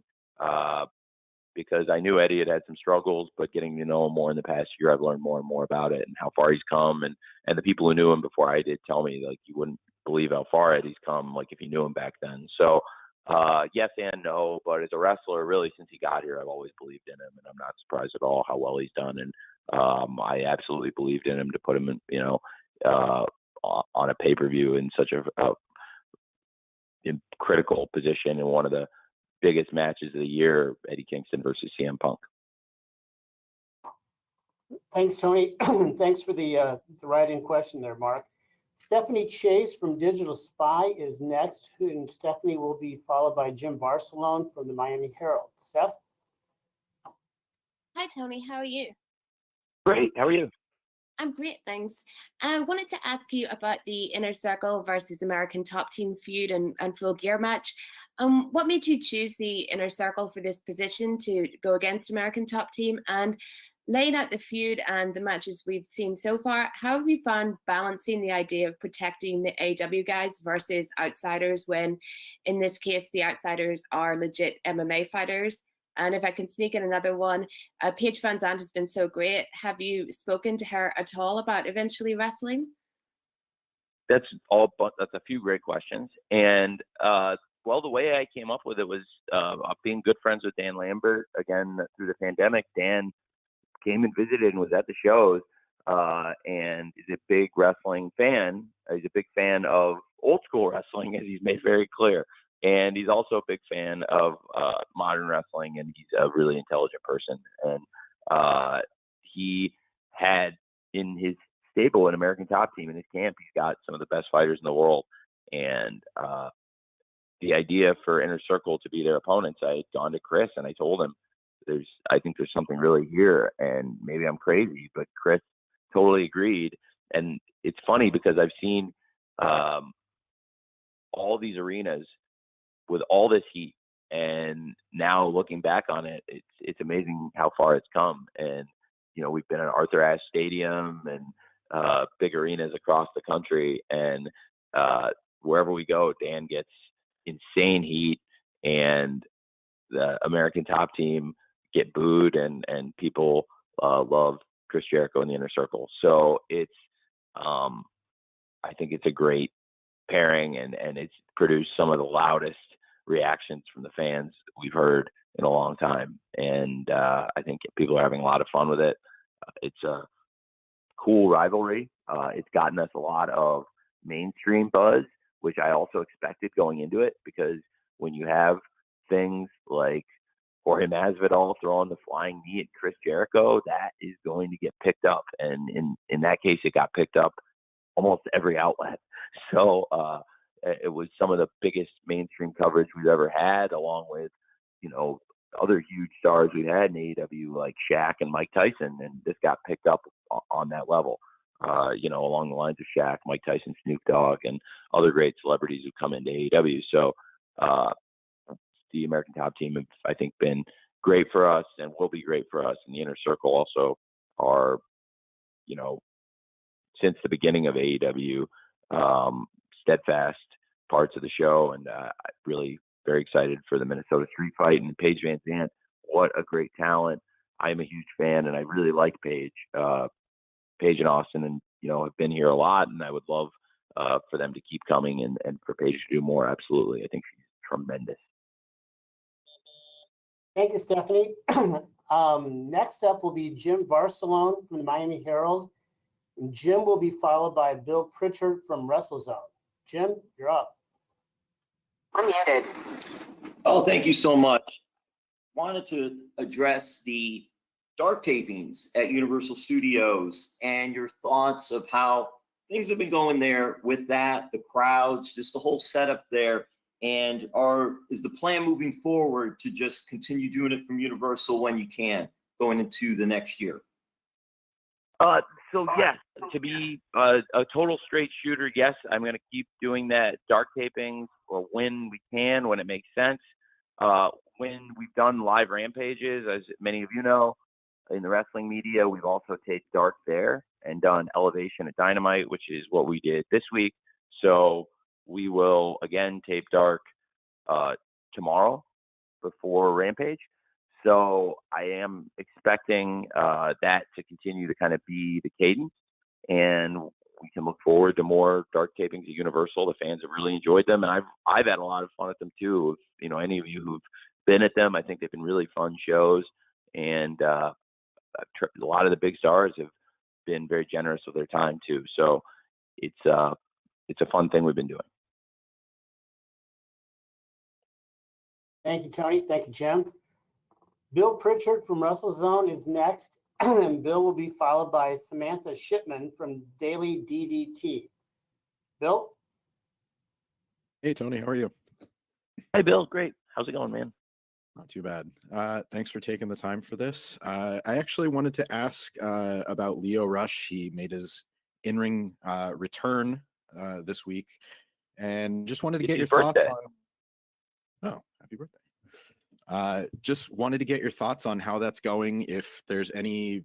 because I knew Eddie had some struggles, but getting to know him more in the past year, I've learned more and more about it and how far he's come. And the people who knew him before I did tell me, like, you wouldn't believe how far Eddie's come, like, if you knew him back then. So yes and no, but as a wrestler, really, since he got here, I've always believed in him, and I'm not surprised at all how well he's done. And I absolutely believed in him to put him in, on a pay-per-view in such a critical position in one of the biggest matches of the year, Eddie Kingston versus CM Punk. Thanks, Tony. Thanks for the write-in question there, Mark. Stephanie Chase from Digital Spy is next, and Stephanie will be followed by Jim Barcelone from the Miami Herald. Steph? Hi, Tony. How are you? Great. How are you? I'm great, thanks. I wanted to ask you about the Inner Circle versus American Top Team feud and Full Gear match. What made you choose the Inner Circle for this position to go against American Top Team? And laying out the feud and the matches we've seen so far, how have you found balancing the idea of protecting the AEW guys versus outsiders when, in this case, the outsiders are legit MMA fighters? And if I can sneak in another one, Paige Van Zandt has been so great. Have you spoken to her at all about eventually wrestling? That's a few great questions. And the way I came up with it was being good friends with Dan Lambert. Again, through the pandemic, Dan came and visited and was at the shows, and is a big wrestling fan. He's a big fan of old school wrestling, as he's made very clear. And he's also a big fan of modern wrestling, and he's a really intelligent person. And he had in his stable an American Top Team in his camp. He's got some of the best fighters in the world. And the idea for Inner Circle to be their opponents, I had gone to Chris and I told him, I think there's something really here, and maybe I'm crazy, but Chris totally agreed. And it's funny because I've seen all these arenas with all this heat, and now looking back on it, it's amazing how far it's come. And we've been at Arthur Ashe Stadium and big arenas across the country, and wherever we go, Dan gets insane heat, and the American Top Team get booed, and people love Chris Jericho in the Inner Circle. So it's I think it's a great pairing, and it's produced some of the loudest reactions from the fans we've heard in a long time. And I think people are having a lot of fun with it. It's a cool rivalry. It's gotten us a lot of mainstream buzz, which I also expected going into it, because when you have things like Jorge Masvidal throwing the flying knee at Chris Jericho, that is going to get picked up. And in that case, it got picked up almost every outlet. So it was some of the biggest mainstream coverage we've ever had, along with, other huge stars we had in AEW like Shaq and Mike Tyson. And this got picked up on that level, along the lines of Shaq, Mike Tyson, Snoop Dogg, and other great celebrities who come into AEW. So the American Top Team have, I think, been great for us and will be great for us. And the Inner Circle also are, since the beginning of AEW, steadfast parts of the show, and really very excited for the Minnesota Street Fight and Paige Van Zandt. What a great talent. I'm a huge fan, and I really like Paige. Paige and Austin, and have been here a lot, and I would love for them to keep coming and for Paige to do more. Absolutely, I think she's tremendous. Thank you, Stephanie. Next up will be Jim Barcelone from the Miami Herald. And Jim will be followed by Bill Pritchard from WrestleZone. Jim, you're up. Unmuted. Oh, thank you so much. Wanted to address the dark tapings at Universal Studios and your thoughts of how things have been going there with that, the crowds, just the whole setup there. And is the plan moving forward to just continue doing it from Universal when you can, going into the next year? So yes, to be a total straight shooter, yes, I'm going to keep doing that dark tapings or when we can, when it makes sense. When we've done live rampages, as many of you know, in the wrestling media, we've also taped dark there and done elevation at Dynamite, which is what we did this week. So we will again tape dark tomorrow before Rampage. So I am expecting that to continue to kind of be the cadence, and we can look forward to more dark tapings at Universal. The fans have really enjoyed them, and I've had a lot of fun at them too. If, any of you who've been at them, I think they've been really fun shows, and a lot of the big stars have been very generous with their time too. So it's a fun thing we've been doing. Thank you, Tony. Thank you, Jim. Bill Pritchard from WrestleZone is next, and Bill will be followed by Samantha Shipman from Daily DDT. Bill? Hey, Tony, how are you? Hi, Bill. Great. How's it going, man? Not too bad. Thanks for taking the time for this. I actually wanted to ask about Lio Rush. He made his in-ring return this week, and just wanted to get your thoughts on. Oh, happy birthday! Just wanted to get your thoughts on how that's going. If there's any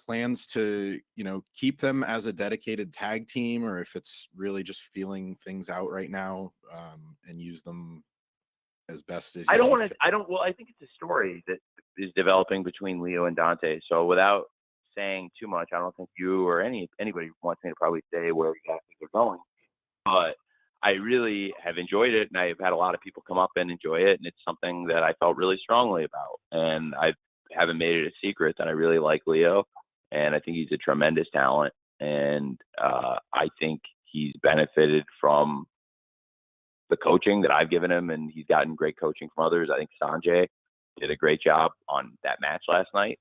plans to, keep them as a dedicated tag team, or if it's really just feeling things out right now and use them as best as. I think it's a story that is developing between Lio and Dante. So without saying too much, I don't think you or anybody wants me to probably say where exactly they're going. But I really have enjoyed it, and I've had a lot of people come up and enjoy it, and it's something that I felt really strongly about. And I haven't made it a secret that I really like Lio, and I think he's a tremendous talent, and I think he's benefited from the coaching that I've given him, and he's gotten great coaching from others. I think Sanjay did a great job on that match last night,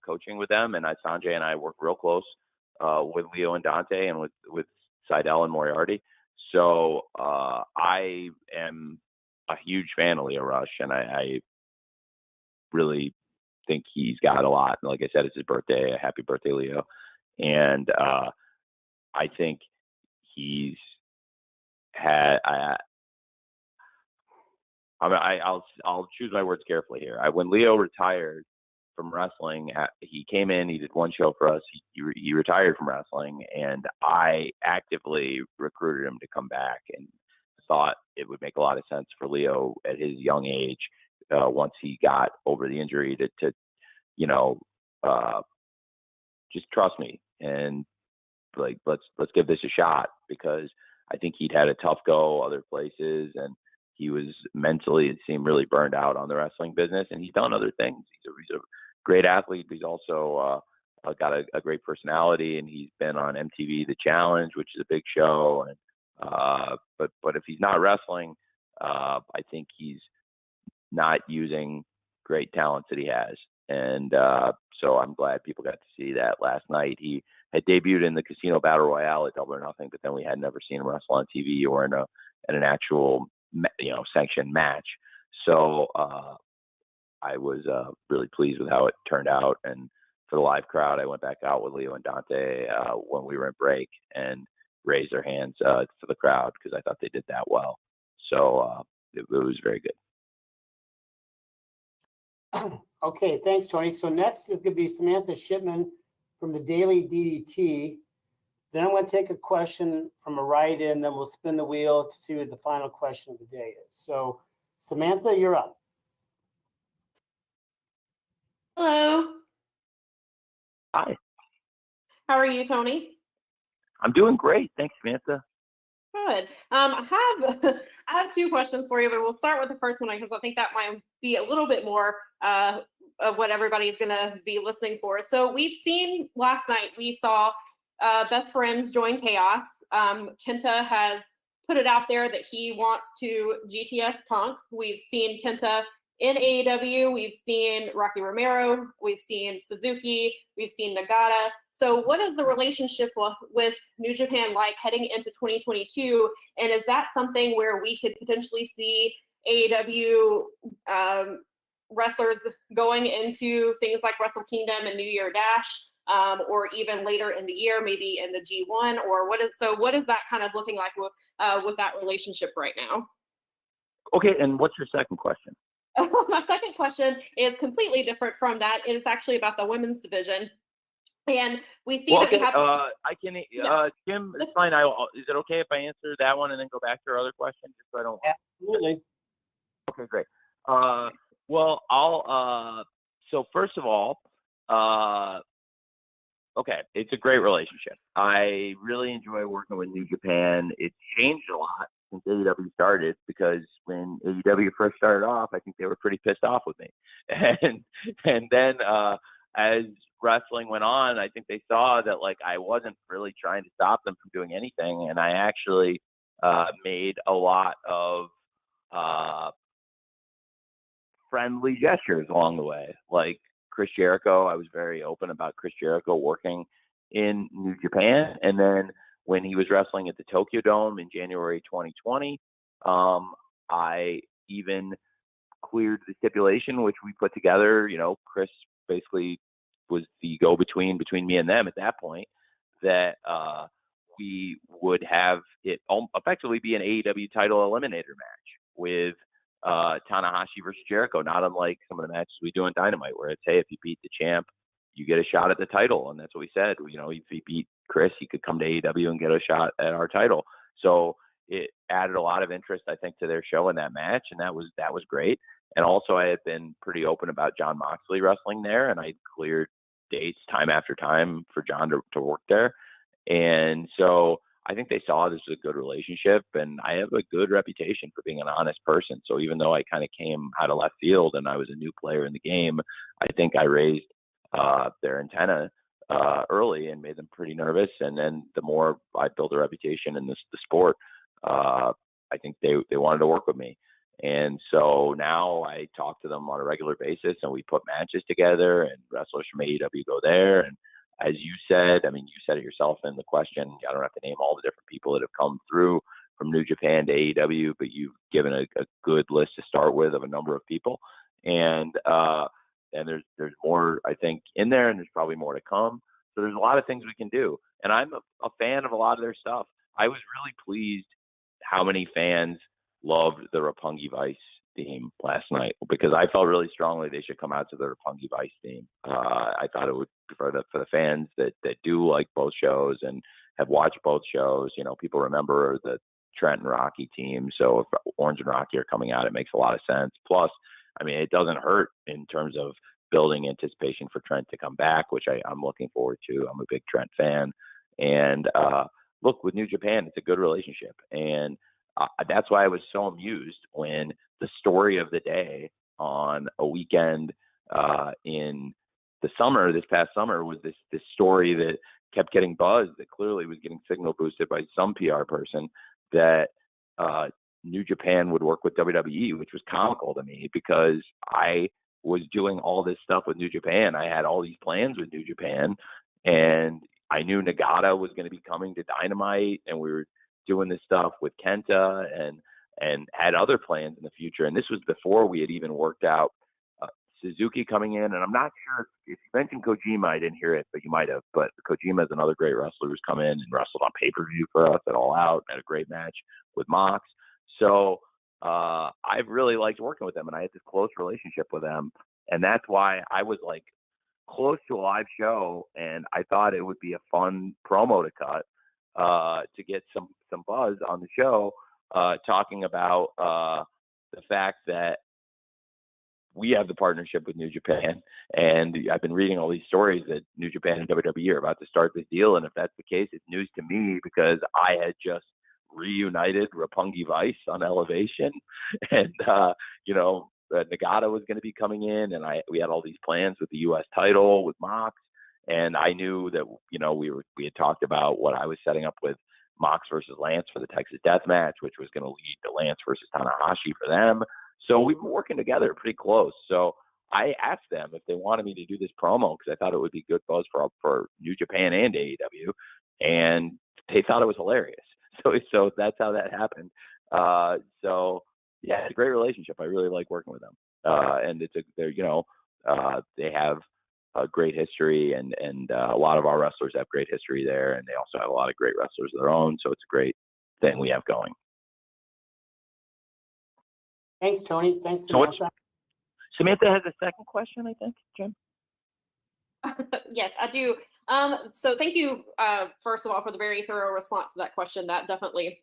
coaching with them, and Sanjay and I work real close with Lio and Dante, and with Seidel and Moriarty. So I am a huge fan of Lio Rush, and I really think he's got a lot. And like I said, it's his birthday. Happy birthday, Lio. And I think he's had. I'll choose my words carefully here. When Lio retired from wrestling, he came in, he did one show for us, he retired from wrestling, and I actively recruited him to come back, and thought it would make a lot of sense for Lio at his young age, once he got over the injury, to just trust me and let's give this a shot, because I think he'd had a tough go other places, and he was mentally, it seemed, really burned out on the wrestling business, and he's done other things. He's a great athlete. He's also got a great personality, and he's been on MTV The Challenge, which is a big show. And but if he's not wrestling, I think he's not using great talents that he has. And so I'm glad people got to see that last night. He had debuted in the Casino Battle Royale at Double or Nothing, but then we had never seen him wrestle on TV or in an actual sanctioned match. So I was really pleased with how it turned out. And for the live crowd, I went back out with Lio and Dante when we were in break and raised their hands for the crowd, because I thought they did that well. So it was very good. Okay, thanks, Tony. So next is going to be Samantha Shipman from the Daily DDT. Then I'm going to take a question from a write-in, then we'll spin the wheel to see what the final question of the day is. So Samantha, you're up. Hello. Hi, How are you, Tony? I'm doing great. Thanks, Samantha. Good. I have I have two questions for you, but we'll start with the first one because I think that might be a little bit more of what everybody's going to be listening for. So we've seen last night, we saw Best Friends join Chaos. Kenta has put it out there that he wants to GTS Punk. We've seen Kenta in AEW. We've seen Rocky Romero. We've seen Suzuki. We've seen Nagata. So what is the relationship with New Japan like heading into 2022? And is that something where we could potentially see AEW wrestlers going into things like Wrestle Kingdom and New Year Dash, or even later in the year, maybe in the G1? Or what is that kind of looking like with that relationship right now? Okay, and what's your second question? My second question is completely different from that. It is actually about the women's division. And we see that we have. I can. Jim, it's fine. Is it okay if I answer that one and then go back to our other question, just so I don't? Absolutely. Okay, great. Well, I'll. So first of all, okay, it's a great relationship. I really enjoy working with New Japan. It's changed a lot since AEW started, because when AEW first started off, I think they were pretty pissed off with me, and then as wrestling went on, I think they saw that like I wasn't really trying to stop them from doing anything, and I actually made a lot of friendly gestures along the way. Like Chris Jericho, I was very open about Chris Jericho working in New Japan, and then when he was wrestling at the Tokyo Dome in January 2020, I even cleared the stipulation which we put together. You know, Chris basically was the go-between between me and them at that point, that we would have it effectively be an AEW title eliminator match with Tanahashi versus Jericho, not unlike some of the matches we do in Dynamite, where it's, hey, if you beat the champ, you get a shot at the title. And that's what we said. You know, if he beat Chris, he could come to AEW and get a shot at our title. So it added a lot of interest, I think, to their show in that match, and that was great. And also, I had been pretty open about John Moxley wrestling there, and I cleared dates time after time for John to work there. And so I think they saw this as a good relationship, and I have a good reputation for being an honest person. So even though I kind of came out of left field and I was a new player in the game, I think I raised their antenna early and made them pretty nervous. And then the more I built a reputation in the sport, I think they wanted to work with me. And so now I talk to them on a regular basis, and we put matches together, and wrestlers from AEW go there. And as you said, I mean, you said it yourself in the question, I don't have to name all the different people that have come through from New Japan to AEW, but you've given a good list to start with of a number of people. And there's more, I think, in there, and there's probably more to come. So there's a lot of things we can do. And I'm a fan of a lot of their stuff. I was really pleased how many fans loved the Roppongi Vice theme last night, because I felt really strongly they should come out to the Roppongi Vice theme. I thought it would be for the fans that do like both shows and have watched both shows. You know, people remember the Trent and Rocky team. So if Orange and Rocky are coming out, it makes a lot of sense. Plus, I mean, it doesn't hurt in terms of building anticipation for Trent to come back, which I'm looking forward to. I'm a big Trent fan. And look, with New Japan, it's a good relationship. And that's why I was so amused when the story of the day on a weekend in the summer, this past summer, was this story that kept getting buzzed, that clearly was getting signal boosted by some PR person, that New Japan would work with WWE, which was comical to me, because I was doing all this stuff with New Japan. I had all these plans with New Japan, and I knew Nagata was going to be coming to Dynamite, and we were doing this stuff with Kenta and had other plans in the future. And this was before we had even worked out Suzuki coming in. And I'm not sure if you mentioned Kojima, I didn't hear it, but you might have. But Kojima is another great wrestler who's come in and wrestled on pay-per-view for us at All Out, had a great match with Mox. So I've really liked working with them, and I had this close relationship with them. And that's why I was like close to a live show, and I thought it would be a fun promo to cut to get some buzz on the show, talking about the fact that we have the partnership with New Japan, and I've been reading all these stories that New Japan and WWE are about to start this deal. And if that's the case, it's news to me because I had just reunited Roppongi Vice on Elevation, and Nagata was going to be coming in, and we had all these plans with the U.S. title with Mox, and I knew that we had talked about what I was setting up with Mox versus Lance for the Texas Death Match, which was going to lead to Lance versus Tanahashi for them. So we've been working together pretty close. So I asked them if they wanted me to do this promo because I thought it would be good buzz for New Japan and AEW, and they thought it was hilarious. So that's how that happened. So yeah, it's a great relationship. I really like working with them, and they have a great history, and a lot of our wrestlers have great history there, and they also have a lot of great wrestlers of their own. So it's a great thing we have going. Thanks, Tony. Thanks, So Samantha. Samantha has a second question, I think, Jim. Yes, I do. So thank you, first of all, for the very thorough response to that question. That definitely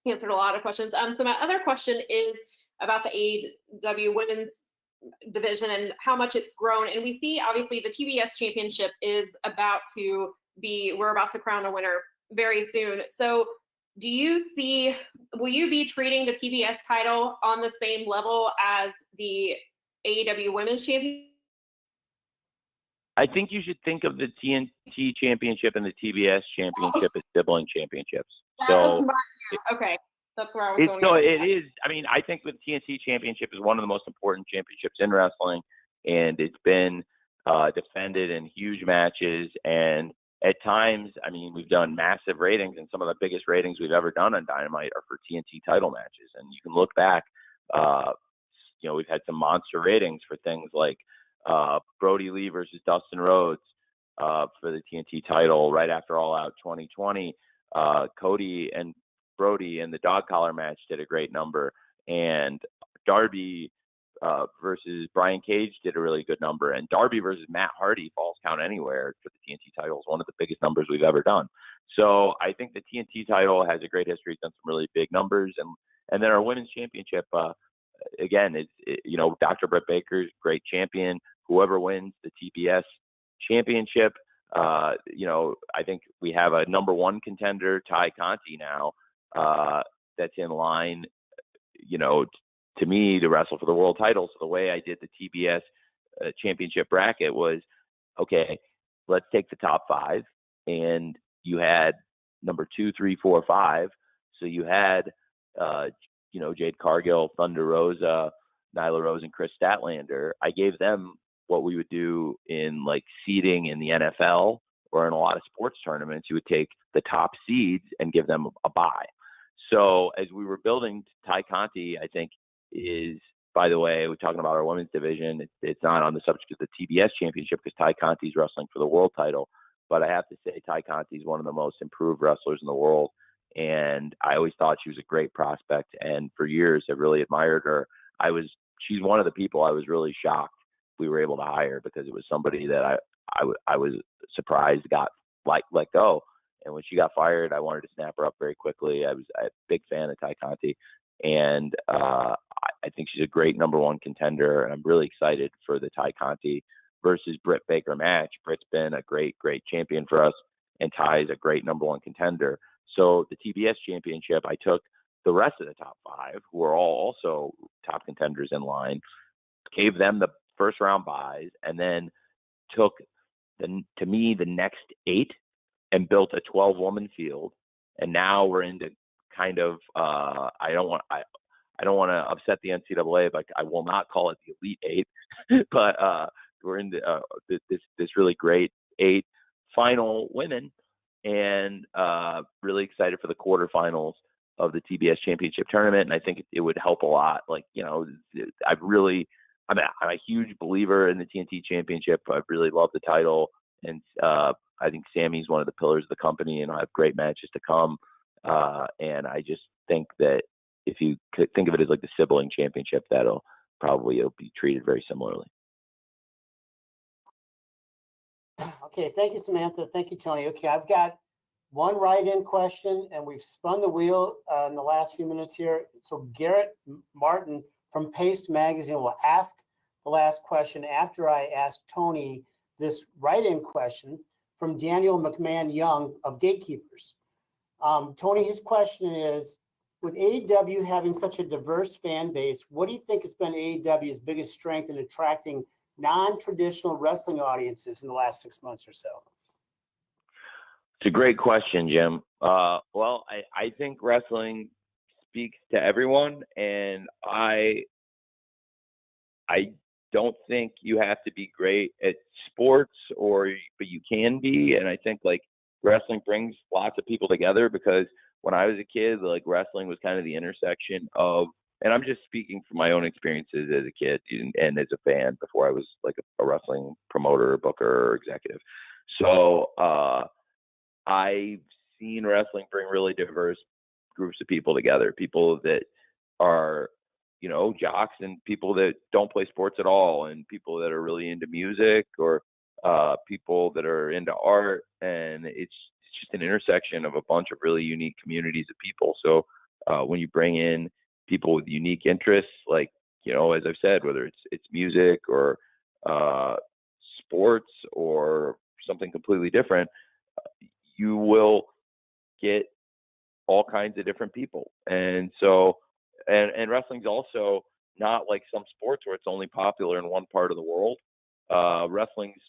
answered a lot of questions. So my other question is about the AEW women's division and how much it's grown. And we see, obviously, the TBS championship is we're about to crown a winner very soon. So will you be treating the TBS title on the same level as the AEW women's championship? I think you should think of the TNT championship and the TBS championship as sibling championships. Okay, that's where I was going. So it is. I mean, I think the TNT championship is one of the most important championships in wrestling, and it's been defended in huge matches. And at times, I mean, we've done massive ratings, and some of the biggest ratings we've ever done on Dynamite are for TNT title matches. And you can look back. We've had some monster ratings for things like Brody Lee versus Dustin Rhodes for the TNT title right after All Out 2020. Cody and Brody in the dog collar match did a great number, and Darby versus Brian Cage did a really good number, and Darby versus Matt Hardy, Falls Count Anywhere for the TNT title is one of the biggest numbers we've ever done. So I think the TNT title has a great history, done some really big numbers, and then our women's championship, again, Dr. Britt Baker's great champion. Whoever wins the TBS championship, I think we have a number one contender, Ty Conti now, that's in line, to me, to wrestle for the world title. So the way I did the TBS championship bracket was, okay, let's take the top five, and you had number 2, 3, 4, 5. So you had, Jade Cargill, Thunder Rosa, Nyla Rose, and Chris Statlander. I gave them what we would do in like seeding in the NFL or in a lot of sports tournaments. You would take the top seeds and give them a bye. So as we were building, Ty Conti, I think, is, by the way, we're talking about our women's division. It's not on the subject of the TBS championship because Ty Conti's wrestling for the world title. But I have to say, Ty Conti is one of the most improved wrestlers in the world. And I always thought she was a great prospect. And for years, I really admired her. She's one of the people I was really shocked we were able to hire because it was somebody that I was surprised got let go. And when she got fired, I wanted to snap her up very quickly. I was a big fan of Ty Conti, and I think she's a great number one contender. And I'm really excited for the Ty Conti versus Britt Baker match. Britt's been a great champion for us, and Ty's a great number one contender. So the TBS championship, I took the rest of the top five, who are all also top contenders in line, gave them the first round buys, and then took to me the next 8 and built a 12-woman field. And now we're into kind of I don't want to upset the NCAA, but I will not call it the Elite 8, but we're into this really great 8 final women, and really excited for the quarterfinals of the TBS championship tournament. And I think it would help a lot. I'm a huge believer in the TNT championship. I really love the title, and I think Sammy's one of the pillars of the company, and I'll have great matches to come. And I just think that if you could think of it as like the sibling championship, it'll be treated very similarly. Okay, thank you, Samantha. Thank you, Tony. Okay, I've got one write-in question, and we've spun the wheel in the last few minutes here. So Garrett Martin from Paste Magazine will ask the last question after I ask Tony this write-in question from Daniel McMahon Young of Gatekeepers. Tony, his question is, with AEW having such a diverse fan base, what do you think has been AEW's biggest strength in attracting non-traditional wrestling audiences in the last 6 months or so? It's a great question, Jim. Well, I think wrestling speaks to everyone, and I don't think you have to be great at sports, but you can be. And I think like wrestling brings lots of people together, because when I was a kid, like wrestling was kind of the intersection of, and I'm just speaking from my own experiences as a kid and as a fan before I was like a wrestling promoter, booker, or executive. So I've seen wrestling bring really diverse groups of people together, people that are, you know, jocks and people that don't play sports at all, and people that are really into music, or people that are into art. And it's just an intersection of a bunch of really unique communities of people. So when you bring in people with unique interests, like, you know, as I've said, whether it's music or sports or something completely different, you will get all kinds of different people. And so, and wrestling's also not like some sports where it's only popular in one part of the world. Wrestling's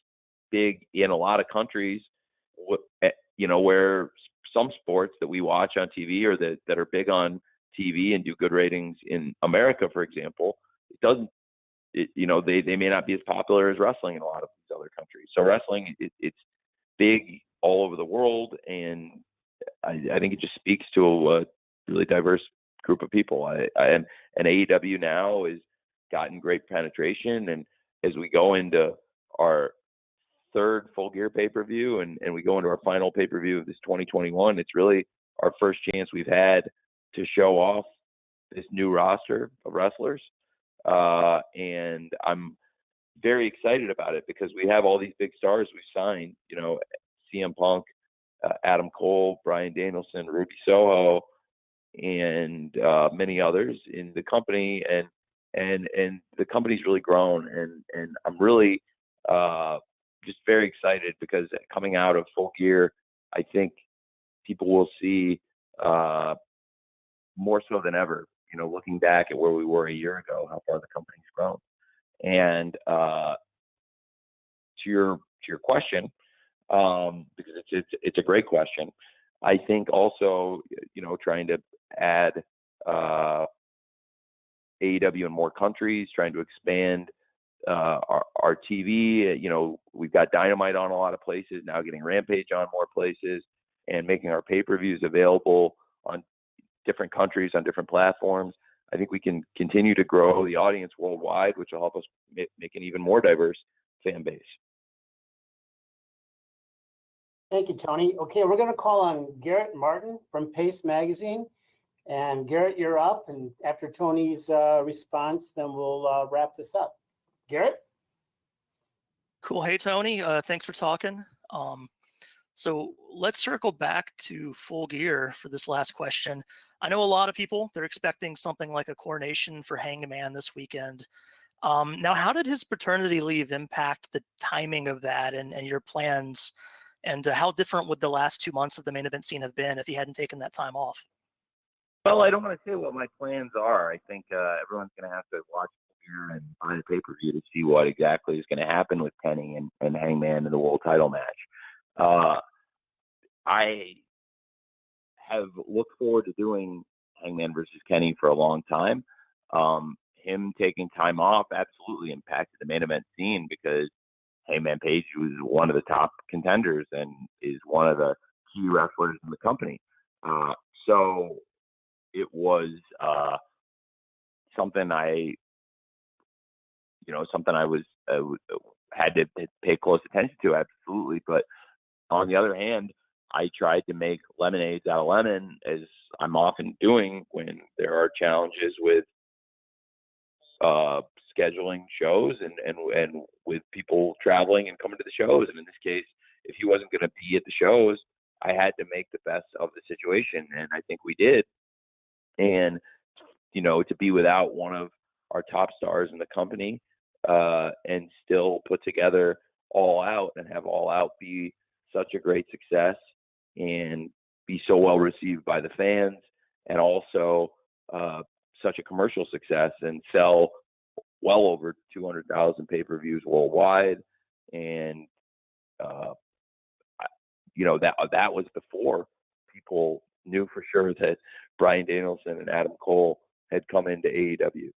big in a lot of countries, you know, where some sports that we watch on TV or that are big on TV and do good ratings in America, for example, you know, they may not be as popular as wrestling in a lot of these other countries. So wrestling, it's big all over the world, and I think it just speaks to a really diverse group of people. And AEW now has gotten great penetration, and as we go into our third Full Gear pay-per-view and we go into our final pay-per-view of this 2021, it's really our first chance we've had to show off this new roster of wrestlers. And I'm very excited about it, because we have all these big stars we've signed, you know, CM Punk, Adam Cole, Bryan Danielson, Ruby Soho, and many others in the company, and the company's really grown, and I'm really just very excited, because coming out of Full Gear, I think people will see more so than ever, you know, looking back at where we were a year ago, how far the company's grown. And to your question, because it's a great question. I think also, you know, trying to add AEW in more countries, trying to expand our TV. You know, we've got Dynamite on a lot of places now, getting Rampage on more places, and making our pay-per-views available on different countries, on different platforms. I think we can continue to grow the audience worldwide, which will help us make an even more diverse fan base. Thank you, Tony. Okay, we're going to call on Garrett Martin from Paste Magazine. And Garrett, you're up. And after Tony's response, then we'll wrap this up. Garrett? Cool. Hey, Tony. Thanks for talking. So let's circle back to Full Gear for this last question. I know a lot of people, they're expecting something like a coronation for Hangman this weekend. Now, how did his paternity leave impact the timing of that and your plans? And how different would the last 2 months of the main event scene have been if he hadn't taken that time off? Well, I don't want to say what my plans are. I think everyone's going to have to watch Full Gear and buy the pay-per-view to see what exactly is going to happen with Kenny and Hangman in the world title match. I have looked forward to doing Hangman versus Kenny for a long time. Him taking time off absolutely impacted the main event scene, because Hangman Page was one of the top contenders and is one of the key wrestlers in the company. So it was something I had to pay close attention to, absolutely. But on the other hand, I tried to make lemonades out of lemon, as I'm often doing when there are challenges with scheduling shows and with people traveling and coming to the shows. And in this case, if he wasn't going to be at the shows, I had to make the best of the situation, and I think we did. And, you know, to be without one of our top stars in the company, and still put together All Out and have All Out be such a great success and be so well received by the fans, and also such a commercial success and sell well over 200,000 pay-per-views worldwide. And that was before people knew for sure that Bryan Danielson and Adam Cole had come into AEW.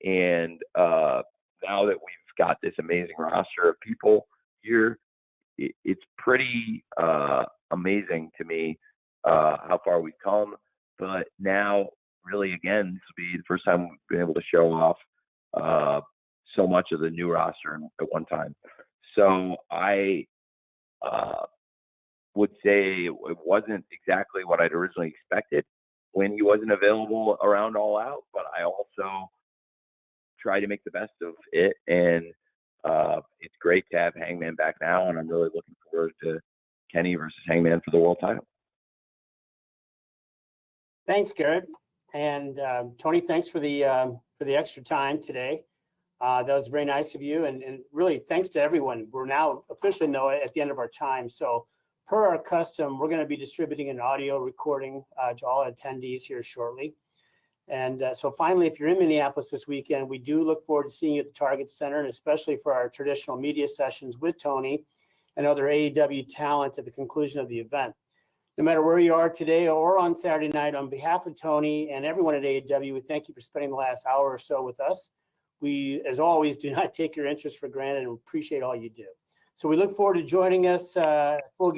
And now that we've got this amazing roster of people here, it's pretty amazing to me how far we've come. But now, really, again, this will be the first time we've been able to show off so much of the new roster at one time. So I would say it wasn't exactly what I'd originally expected when he wasn't available around All Out, but I also try to make the best of it. And it's great to have Hangman back now, and I'm really looking forward to Kenny versus Hangman for the world title. Thanks, Garrett. And Tony, thanks for the extra time today. That was very nice of you. And really, thanks to everyone. We're now officially at the end of our time. So per our custom, we're going to be distributing an audio recording to all attendees here shortly. And so finally, if you're in Minneapolis this weekend, we do look forward to seeing you at the Target Center, and especially for our traditional media sessions with Tony and other AEW talent at the conclusion of the event. No matter where you are today or on Saturday night, on behalf of Tony and everyone at AEW, we thank you for spending the last hour or so with us. We, as always, do not take your interest for granted and appreciate all you do. So we look forward to joining us Full Gear